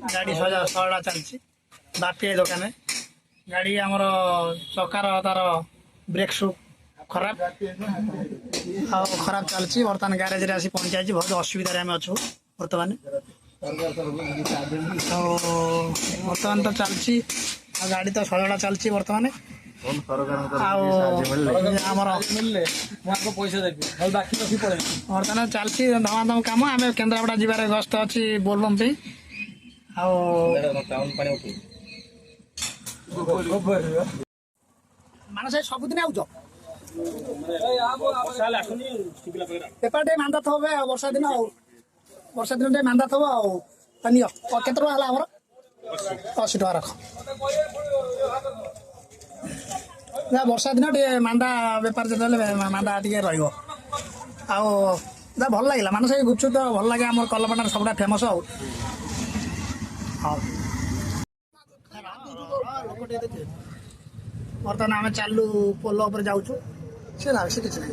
गाड़ी सजा सड़ा चलती बापी दुकान गाड़ी आमर चकार तार ब्रेक शू खराब खराब चलती बर्तमान ग्यारेज आसी पहुंचा बहुत असुविधा आम अच्छु बर्तमान बर्तमान तो चलती गाड़ी तो सजड़ा चलती बर्तमान बर्तमान चलती धमाधम कम आम केन्द्रापड़ा जीवार गस्त अच्छी बोलबम पे मानस सबुदिन आउच पेपर टे मांदा थो वर्षा दिन टे मांदा थो नियो केते टका हला हमर 80 टका रख वर्षा दिन टे मांदा बेपार जो मांदा टे रहिबो भल लगे मानस गुपचुप तो भल लगे आम कलपटार सब फेमस बर्तमान आम चलू पोल उपर जाऊँ सी किसी ना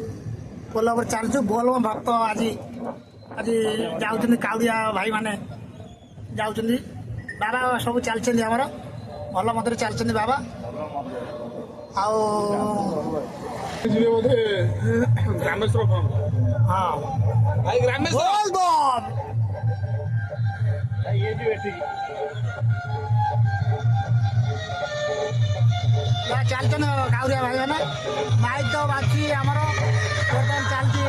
पोल उपर चलचु बोल भक्त आज आज जाऊँ काउड़िया भाई माने जाऊँ बाबा सब चलते आमर भल मत चलते बाबा चलते काउरिया भाई मैंने माइक तो बाकी आमर चलती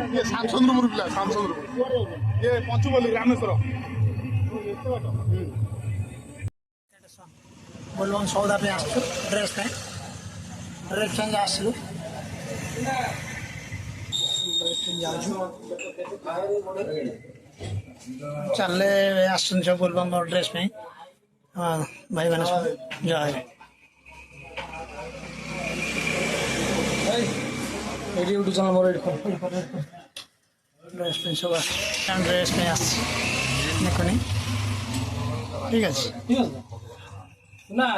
ये शामचंद्रपुर पिला शामचंद्रपुर ये पंचुबली रामेश्वर बोलबम सौदा पे आसु ड्रेस चेंज आसलु चले आसन सब बोलबम ड्रेस में भाई मैंने जय यूट्यूब चैनल मोर ड्रेस में सब ड्रेस में आसनी ठीक है ना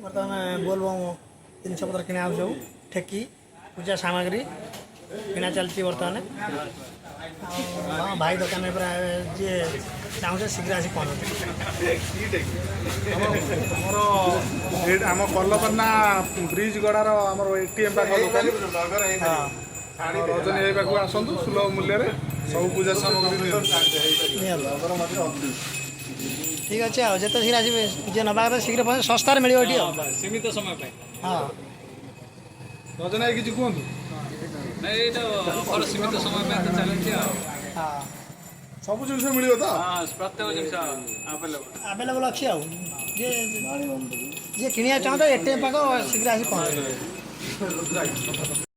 बर्तमान बोलबम जिन पत्र किना सब ठेकी पूजा सामग्री किना चलती बर्तमान भाई दुकान जी चाहूँ शीघ्र आसी पहुँचे आम कलपना ब्रिज गड़ार आम एटीएम पाख दुकान रजनी पाक आसतु सुलभ मूल्य सब पूजा सामग्री ठीक अच्छे जिते शीघ्र आसवे जी नवा शीघ्र पहुँचे सस्तार मिले सीमित समय हाँ रजना किसी कहतु सीमित समय चलती हाँ ସବୁ ଜିନିଷ ମିଳିବ ତ? ପ୍ରତ୍ୟେକ ଜିନିଷ ଆଭେଲେବଲ। ଆଭେଲେବଲ୍ ଅଛି ଆଉ ଯିଏ କିଣିବାକୁ ଚାହୁଁଛ ATM ପାଖ ଶୀଘ୍ର ଆସି ପହଞ୍ଚିବ।